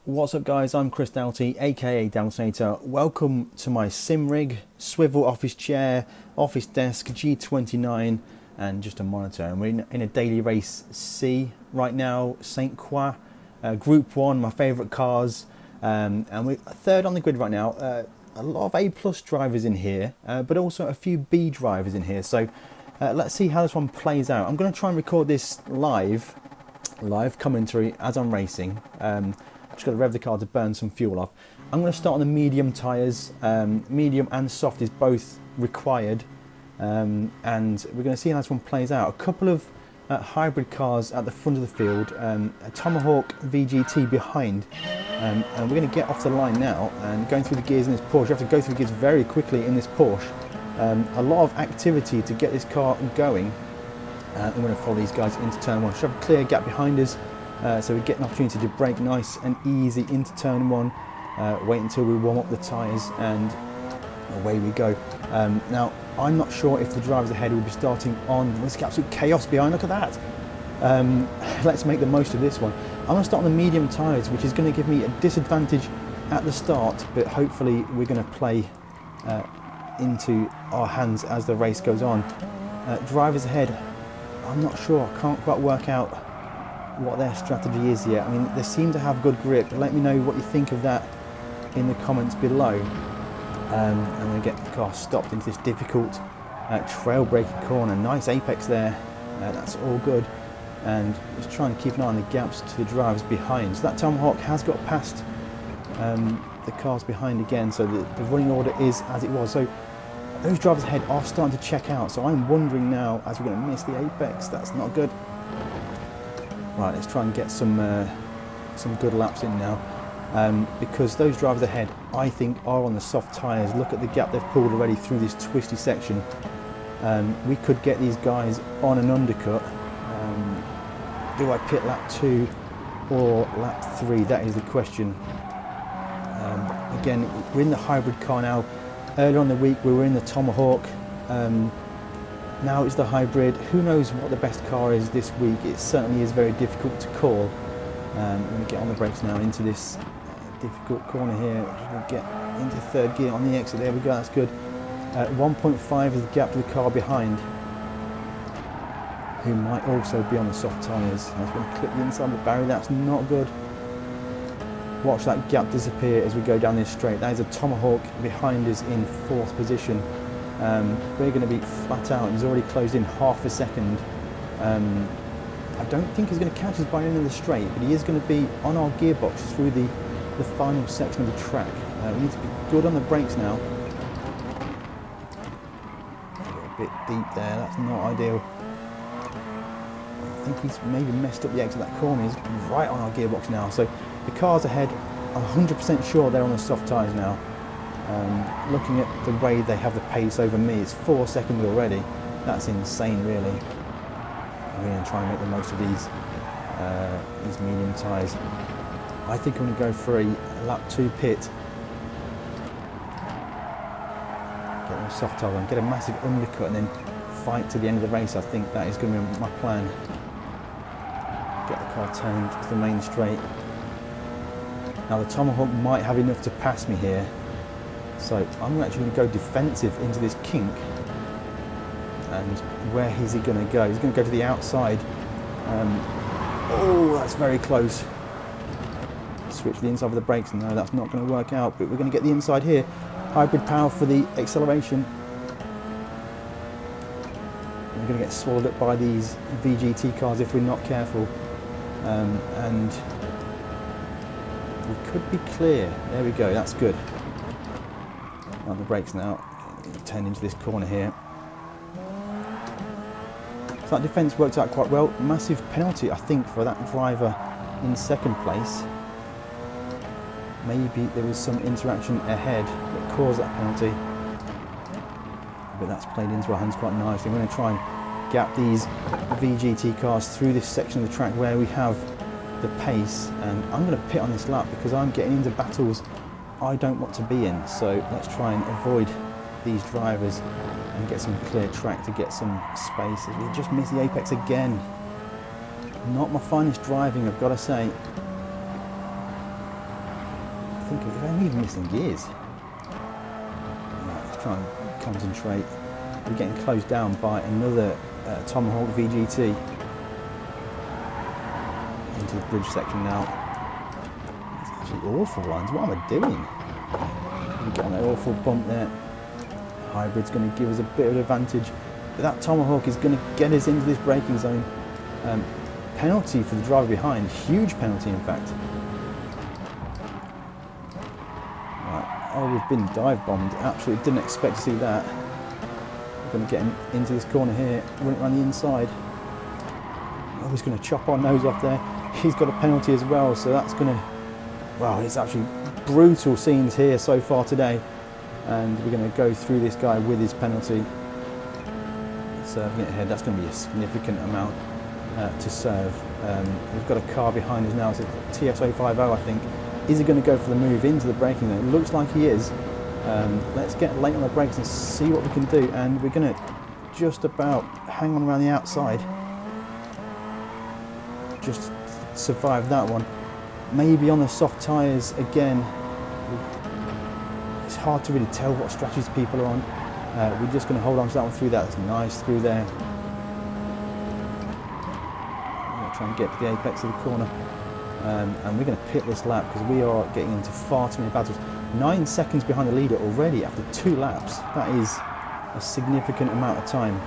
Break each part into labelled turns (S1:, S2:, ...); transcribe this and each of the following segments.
S1: What's up guys, I'm Chris Doughty, aka Doughtinator. Welcome to my sim rig, swivel office chair, office desk, G29 and just a monitor. And we're in a daily race C right now, St. Croix, Group 1, my favourite cars. And we're third on the grid right now. A lot of A plus drivers in here, but also a few B drivers in here. So let's see how this one plays out. I'm going to try and record this live commentary as I'm racing. Just got to rev the car to burn some fuel off. I'm going to start on the medium tyres. Medium and soft is both required, and we're going to see how this one plays out. A couple of hybrid cars at the front of the field, a Tomahawk VGT behind, and we're going to get off the line now and going through the gears in this Porsche. You have to go through the gears very quickly in this Porsche. A lot of activity to get this car going. I'm going to follow these guys into turn one. Should have a clear gap behind us. So we get an opportunity to brake nice and easy into turn one, wait until we warm up the tyres and away we go. Now I'm not sure if the drivers ahead will be starting on, there's absolute chaos behind, look at that. Let's make the most of this one. I'm going to start on the medium tyres, which is going to give me a disadvantage at the start, but hopefully we're going to play into our hands as the race goes on. Drivers ahead, I'm not sure, I can't quite work out what their strategy is yet. I mean, they seem to have good grip. Let me know what you think of that in the comments below. I'm going to get the car stopped into this difficult trail braking corner. Nice apex there, that's all good. And just try and keep an eye on the gaps to the drivers behind. So that Tomahawk has got past the cars behind again, so the running order is as it was. So those drivers ahead are starting to check out, so I'm wondering now, as we're going to miss the apex, that's not good. Right, let's try and get some good laps in now, because those drivers ahead, I think, are on the soft tyres. Look at the gap they've pulled already through this twisty section. We could get these guys on an undercut. Do I pit lap 2 or lap 3? That is the question. Again, we're in the hybrid car now. Earlier on in the week we were in the Tomahawk. Now it's the hybrid. Who knows what the best car is this week? It certainly is very difficult to call. I'm going to get on the brakes now into this difficult corner here. We'll get into third gear on the exit. There we go, that's good. 1.5 is the gap to the car behind, who might also be on the soft tyres. I was going to clip the inside of the barrier, that's not good. Watch that gap disappear as we go down this straight. That is a Tomahawk behind us in 4th position. We're going to be flat out. He's already closed in half a second. I don't think he's going to catch us by the end of the straight, but he is going to be on our gearbox through the final section of the track. We need to be good on the brakes now. A little bit deep there, that's not ideal. I think he's maybe messed up the exit of that corner. He's right on our gearbox now. So the cars ahead, I'm 100% sure they're on the soft tyres now. Looking at the way they have the pace over me, it's 4 seconds already. That's insane, really. I'm going to try and make the most of these medium tyres. I think I'm going to go for a lap 2 pit. Get them soft tyres on, get a massive undercut and then fight to the end of the race. I think that is going to be my plan. Get the car turned to the main straight. Now the Tomahawk might have enough to pass me here. So I'm actually going to go defensive into this kink. And where is he going to go? He's going to go to the outside. Oh, that's very close. Switch the inside of the brakes. No, that's not going to work out, but we're going to get the inside here. Hybrid power for the acceleration. We're going to get swallowed up by these VGT cars if we're not careful. And we could be clear. There we go, that's good. On the brakes now, turn into this corner here. So that defence worked out quite well. Massive penalty, I think, for that driver in 2nd place. Maybe there was some interaction ahead that caused that penalty. But that's played into our hands quite nicely. We're going to try and gap these VGT cars through this section of the track where we have the pace. And I'm going to pit on this lap because I'm getting into battles I don't want to be in, so let's try and avoid these drivers and get some clear track to get some space. We just missed the apex again. Not my finest driving, I've got to say. think I'm even missing gears. Right, let's try and concentrate. We're getting closed down by another Tomahawk VGT into the bridge section now. It's absolutely awful lines. What am I doing? We get on that awful bump there. Hybrid's going to give us a bit of an advantage, but that Tomahawk is going to get us into this braking zone. Penalty for the driver behind, huge penalty in fact. Right. Oh, we've been dive bombed. Absolutely didn't expect to see that. We're going to get him into this corner here, run it around the inside. Oh, he's going to chop our nose off there. He's got a penalty as well, so that's going to... Well, it's actually brutal scenes here so far today. And we're going to go through this guy with his penalty. Serving it ahead, that's going to be a significant amount to serve. We've got a car behind us now, it's a TS050 I think. Is he going to go for the move into the braking zone? It looks like he is. Let's get late on the brakes and see what we can do, and we're going to just about hang on around the outside. Just survive that one. Maybe on the soft tyres again. It's hard to really tell what strategies people are on. We're just going to hold on to that one through that. It's nice through there. I'm going to try and get to the apex of the corner. And we're going to pit this lap because we are getting into far too many battles. 9 seconds behind the leader already after 2 laps. That is a significant amount of time.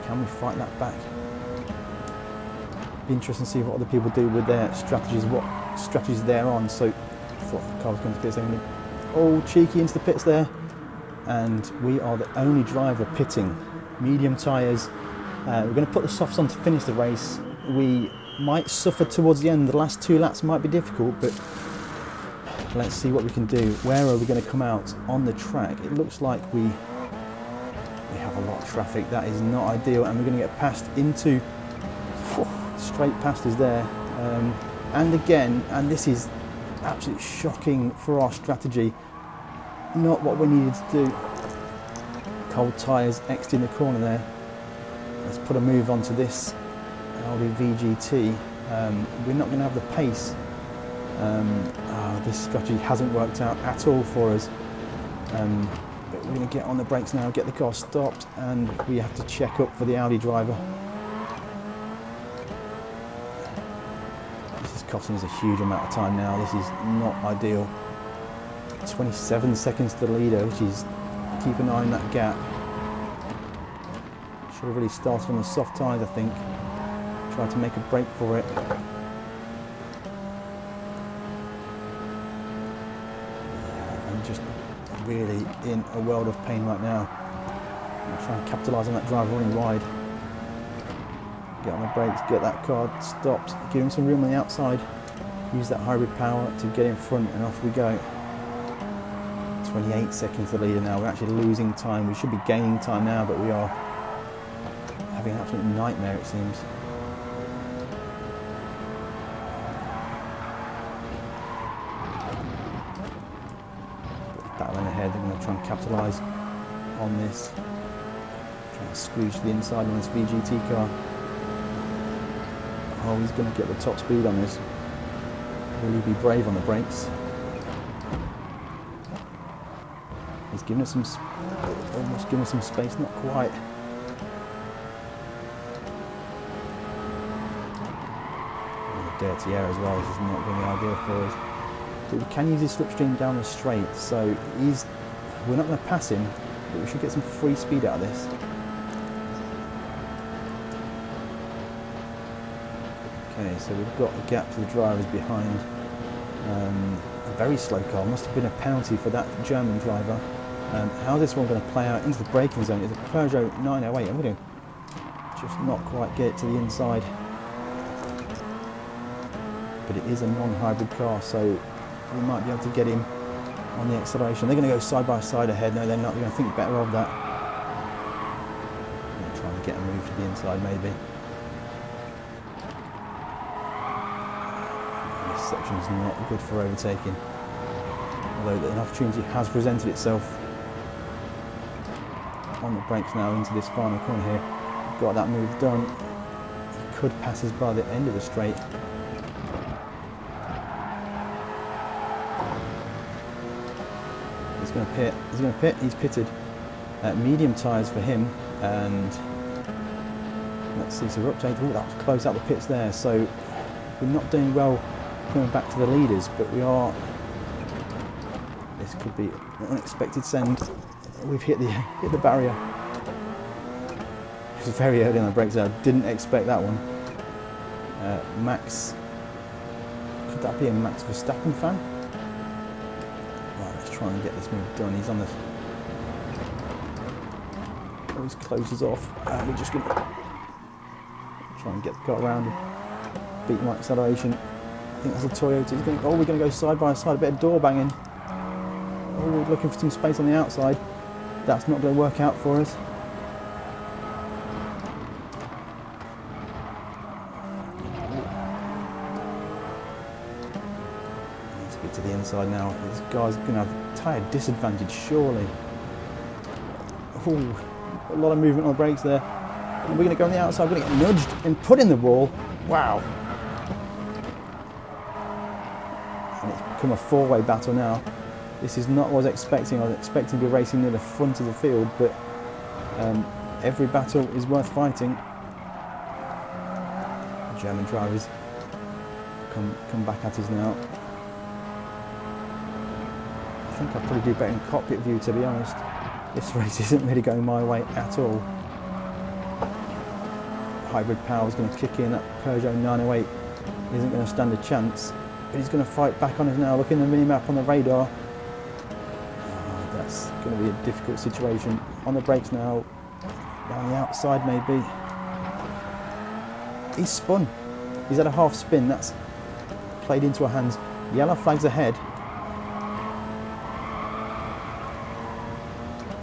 S1: Can we fight that back? Be interesting to see what other people do with their strategies, what strategies they're on. So I thought the car was going to pit second. Oh, cheeky into the pits there. And we are the only driver pitting. Medium tyres. We're going to put the softs on to finish the race. We might suffer towards the end. The last 2 laps might be difficult, but let's see what we can do. Where are we going to come out on the track? It looks like we have a lot of traffic. That is not ideal, and we're going to get passed into straight past us there. And again, and this is absolutely shocking for our strategy. Not what we needed to do. Cold tyres exiting the corner there. Let's put a move onto this Audi VGT. We're not going to have the pace. This strategy hasn't worked out at all for us. But we're going to get on the brakes now, get the car stopped, and we have to check up for the Audi driver. This is costing us a huge amount of time now. This is not ideal. 27 seconds to the leader, which is, keep an eye on that gap. Should have really started on the soft tyres, I think. Try to make a break for it. I'm just really in a world of pain right now. I'm trying to capitalise on that driver running wide. Get on the brakes, get that car stopped, give him some room on the outside, use that hybrid power to get in front, and off we go. 28 seconds to the leader now. We're actually losing time. We should be gaining time now, but we are having an absolute nightmare, it seems. Battling ahead, they're going to try and capitalise on this. Trying to squeeze to the inside on this VGT car. Oh, he's going to get the top speed on this. Will he be brave on the brakes? He's giving us some, almost giving us some space, not quite. And dirty air as well, this is not going to be ideal for us. But we can use his slipstream down the straight, so we're not going to pass him, but we should get some free speed out of this. Okay, so we've got a gap to the drivers behind. A very slow car, must have been a penalty for that German driver. How's this one going to play out into the braking zone? It's a Peugeot 908. I'm going to just not quite get it to the inside. But it is a non-hybrid car, so we might be able to get him on the acceleration. They're going to go side by side ahead. No, they're not. They're going to think better of that. I'm going to try and get a move to the inside, maybe. This section is not good for overtaking. Although an opportunity has presented itself. On the brakes now into this final corner here. Got that move done. He could pass us by the end of the straight. He's going to pit. He's going to pit. He's pitted. Medium tyres for him, and let's see. So we're up to 8. Oh, that was close out the pits there. So we're not doing well coming back to the leaders, but we are. This could be an unexpected send. We've hit the barrier. It was very early on the brakes there. I didn't expect that one. Max. Could that be a Max Verstappen fan? Right, let's try and get this move done. He's on the. Oh, he's closes off. We're just going to try and get the car around him. Beat my acceleration. I think that's a Toyota. He's going. Oh, we're going to go side by side. A bit of door banging. Oh, we're looking for some space on the outside. That's not going to work out for us. Let's get to the inside now. This guy's going to have tyre disadvantage, surely. Oh, a lot of movement on the brakes there. And we're going to go on the outside. We're going to get nudged and put in the wall. Wow. And it's become a four-way battle now. This is not what I was expecting. I was expecting to be racing near the front of the field, but every battle is worth fighting. German drivers come back at us now. I think I'll probably do better in cockpit view, to be honest. This race isn't really going my way at all. Hybrid power is going to kick in. That Peugeot 908 isn't going to stand a chance, but he's going to fight back on us now. Look in the mini-map on the radar. That's going to be a difficult situation. On the brakes now, down the outside maybe. He's spun. He's had a half spin. That's played into our hands. Yellow flags ahead.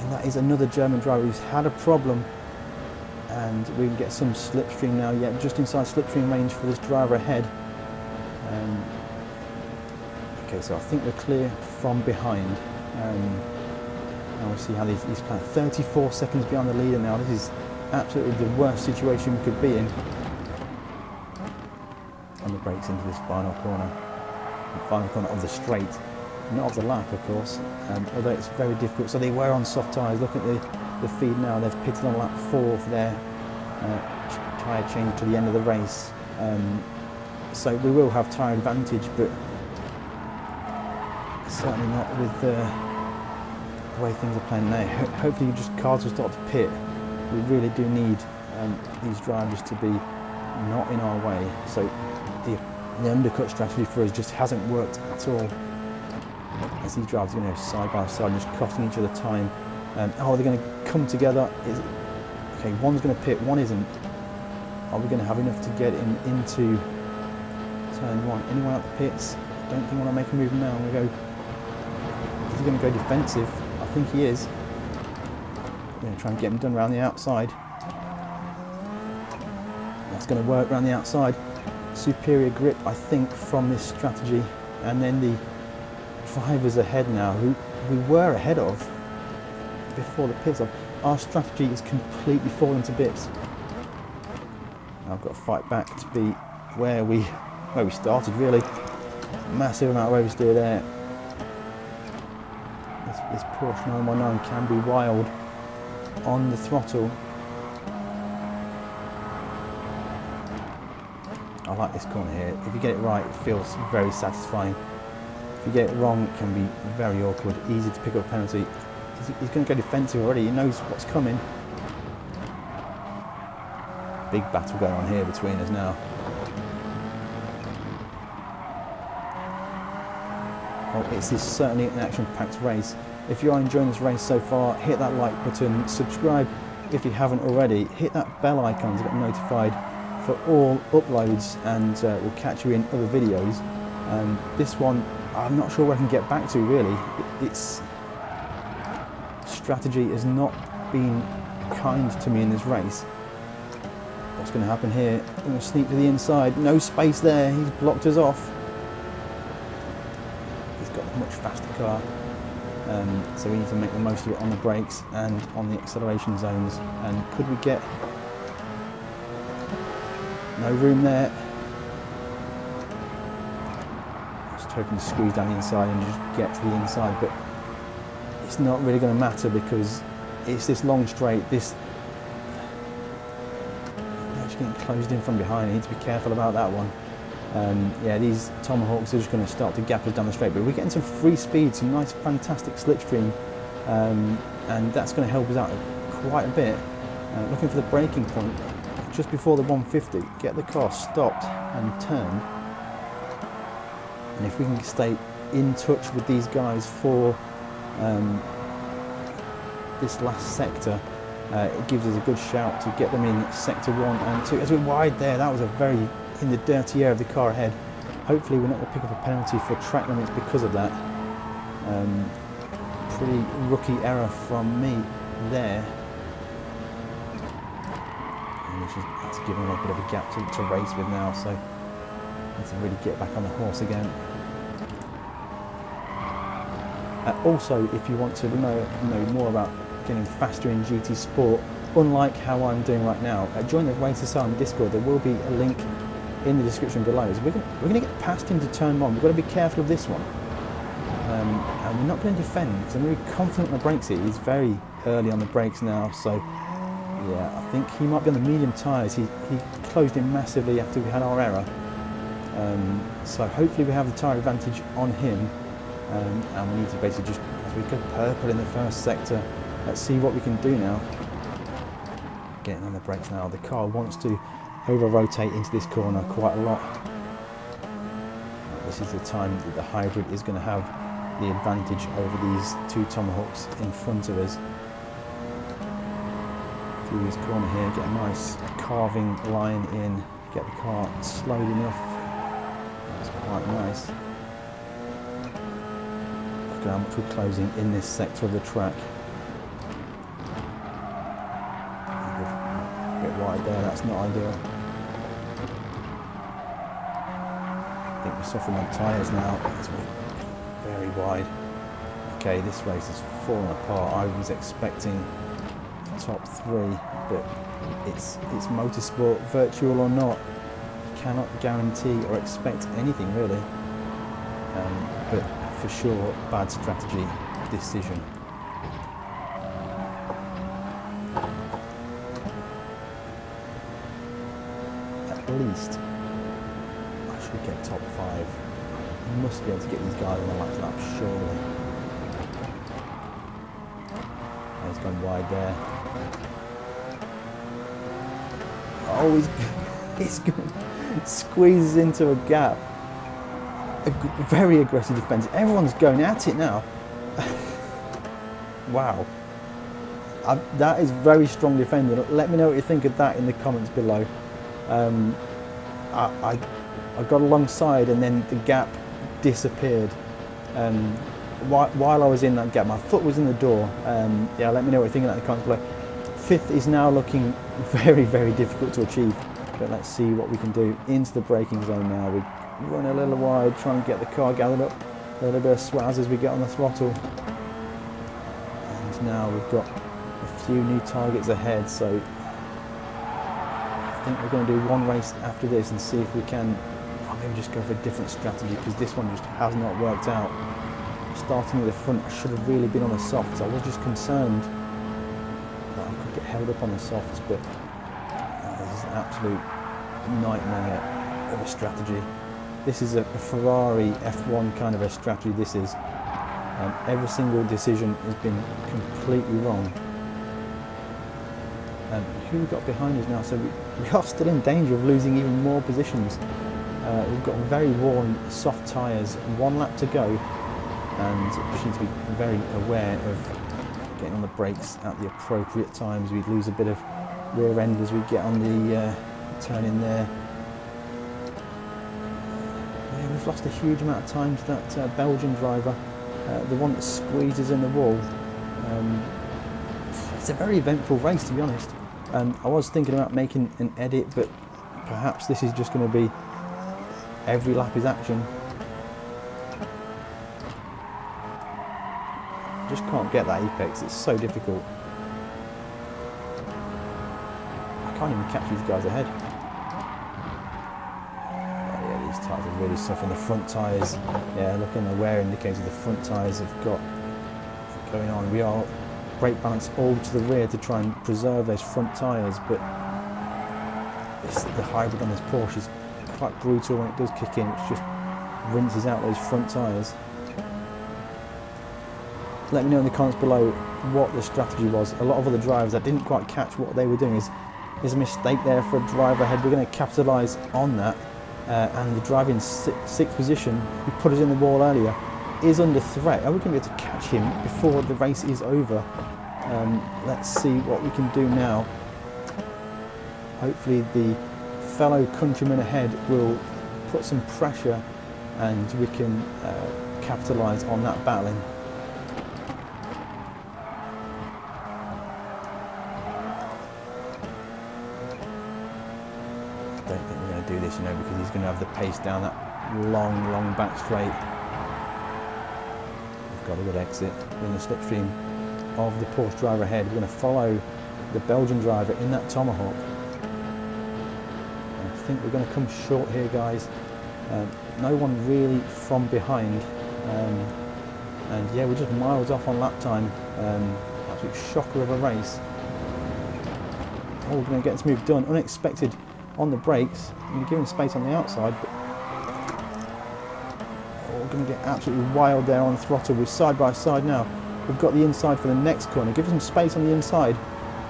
S1: And that is another German driver who's had a problem. And we can get some slipstream now. Yeah, just inside slipstream range for this driver ahead. Okay, so I think we're clear from behind. Now we'll see how he's playing 34 seconds behind the leader now. This is absolutely the worst situation we could be in. On the brakes into this final corner. The final corner of the straight. Not of the lap, of course, although it's very difficult. So they were on soft tyres. Look at the feed now. They've pitted on lap 4 for their tyre change to the end of the race. So we will have tyre advantage, but certainly not with the way things are playing now. Hopefully cars will start to pit. We really do need these drivers to be not in our way. So the undercut strategy for us just hasn't worked at all. As these drivers are going to go side by side, just costing each other time. Oh, they're going to come together. Okay, one's going to pit, one isn't. Are we going to have enough to get into turn 1? Anyone out the pits? I don't think I want to make a move now. I'm going to go. Is he going to go defensive? I think he is. I'm going to try and get him done around the outside. That's going to work around the outside. Superior grip, I think, from this strategy. And then the drivers ahead now, who we were ahead of before the pits. Our strategy is completely falling to bits. I've got to fight back to be where we started, really. Massive amount of oversteer there. This Porsche 919 can be wild on the throttle. I like this corner here. If you get it right, it feels very satisfying. If you get it wrong, it can be very awkward. Easy to pick up a penalty. He's going to go defensive already. He knows what's coming. Big battle going on here between us now. Well, this is certainly an action-packed race. If you are enjoying this race so far, hit that like button, subscribe if you haven't already, hit that bell icon to get notified for all uploads, and we'll catch you in other videos. This one, I'm not sure where I can get back to, really. Its strategy has not been kind to me in this race. What's going to happen here? I'm going to sneak to the inside. No space there. He's blocked us off. He's got a much faster car. So we need to make the most of it on the brakes and on the acceleration zones. And could we get... No room there. Just hoping to squeeze down the inside and just get to the inside, but it's not really going to matter because it's this long straight. They're actually getting closed in from behind. You need to be careful about that one. Yeah, these Tomahawks are just going to start to gap us down the straight, but we're getting some free speed, some nice fantastic slipstream, and that's going to help us out quite a bit. Looking for the braking point just before the 150, get the car stopped and turned, and if we can stay in touch with these guys for this last sector, it gives us a good shout to get them in sector 1 and 2. As we're wide there, that was a very in the dirty air of the car ahead. Hopefully we're not going to pick up a penalty for track limits because of that. Pretty rookie error from me there. And that's giving a bit of a gap to race with now, so need to really get back on the horse again. Also, if you want to know more about getting faster in GT Sport, unlike how I'm doing right now, join the Race Asylum Discord. There will be a link in the description below. So we're going to get past into turn 1. We've got to be careful of this one, and we're not going to defend because I'm really confident on the brakes here. He's very early on the brakes now, so yeah, I think he might be on the medium tyres. He closed in massively after we had our error, so hopefully we have the tyre advantage on him, and we need to basically just, as we go purple in the first sector, let's see what we can do now. Getting on the brakes now. The car wants to over-rotate into this corner quite a lot. This is the time that the hybrid is going to have the advantage over these two Tomahawks in front of us. Through this corner here, get a nice carving line in, get the car slowed enough. That's quite nice. Look at how much we're closing in this sector of the track. A bit wide there, that's not ideal. I think we're suffering on tyres now. It's very wide. Okay, this race has fallen apart. I was expecting top 3, but it's motorsport, virtual or not. You cannot guarantee or expect anything really. But for sure, bad strategy decision. At least I should get top 5. I must be able to get these guys on the last lap, surely. He's gone wide there. Oh, he's squeezes into a gap. A very aggressive defence. Everyone's going at it now. Wow. That is very strong defending. Let me know what you think of that in the comments below. I got alongside and then the gap disappeared. While I was in that gap, my foot was in the door. Yeah, let me know what you think of that in the comments below. 5th is now looking very, very difficult to achieve, but let's see what we can do. Into the braking zone now. We run a little wide, try and get the car gathered up. A little bit of swaz as we get on the throttle. And now we've got a few new targets ahead, so I think we're going to do one race after this and see if we can maybe just go for a different strategy, because this one just has not worked out. Starting at the front, I should have really been on the softs. I was just concerned that I could get held up on the softs, but this is an absolute nightmare of a strategy. This is a Ferrari F1 kind of a strategy, this is. Every single decision has been completely wrong. Who we've got behind us now, so we are still in danger of losing even more positions. We've got very worn soft tyres, 1 lap to go, and we just need to be very aware of getting on the brakes at the appropriate times. We lose a bit of rear end as we get on the turn in there. Yeah, we've lost a huge amount of time to that Belgian driver, the one that squeezes in the wall. It's a very eventful race, to be honest. I was thinking about making an edit, but perhaps this is just going to be every lap is action. Just can't get that apex, it's so difficult. I can't even catch these guys ahead. Oh yeah, these tyres are really suffering. The front tyres, yeah, looking at the wear indicator, the front tyres have got going on. We are brake balance all to the rear to try and preserve those front tyres, but the hybrid on this Porsche is quite brutal when it does kick in. It just rinses out those front tyres. Let me know in the comments below what the strategy was. A lot of other drivers, I didn't quite catch what they were doing. There's a mistake there for a driver ahead. We're going to capitalise on that. And the driver in sixth position, who put us in the wall earlier, is under threat. Are we going to be able to catch him before the race is over? Let's see what we can do now. Hopefully the fellow countryman ahead will put some pressure and we can capitalise on that battling. I don't think we're going to do this, because he's going to have the pace down that long back straight. We've got a good exit. We're in the slipstream of the Porsche driver ahead. We're going to follow the Belgian driver in that Tomahawk. I think we're going to come short here, guys. No one really from behind. And yeah, we're just miles off on lap time. Absolute shocker of a race. Oh, we're going to get this move done. Unexpected on the brakes. We're giving space on the outside, but we're going to get absolutely wild there on the throttle. We're side by side now. We've got the inside for the next corner. Give us some space on the inside.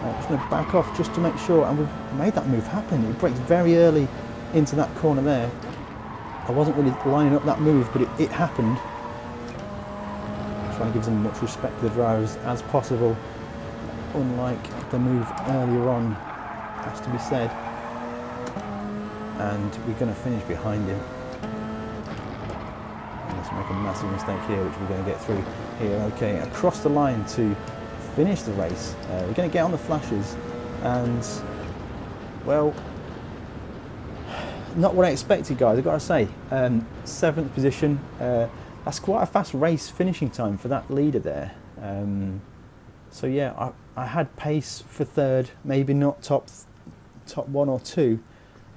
S1: Just going to back off just to make sure, and we've made that move happen. It braked very early into that corner there. I wasn't really lining up that move, but it happened. Trying to give as much respect to the drivers as possible, unlike the move earlier on, has to be said. And we're going to finish behind him. Unless we make a massive mistake here, which we're going to get through here. Okay, across the line to finish the race. We're going to get on the flashes, and well, not what I expected, guys. I've got to say, 7th position. That's quite a fast race finishing time for that leader there. So yeah, I had pace for 3rd, maybe not top 1 or 2.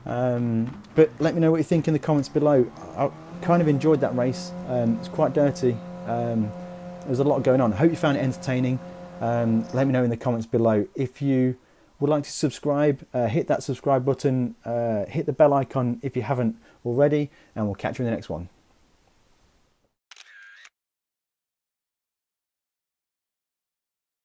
S1: But let me know what you think in the comments below. I kind of enjoyed that race. It's quite dirty. There was a lot going on. I hope you found it entertaining. Let me know in the comments below. If you would like to subscribe, hit that subscribe button, hit the bell icon if you haven't already, and we'll catch you in the next one.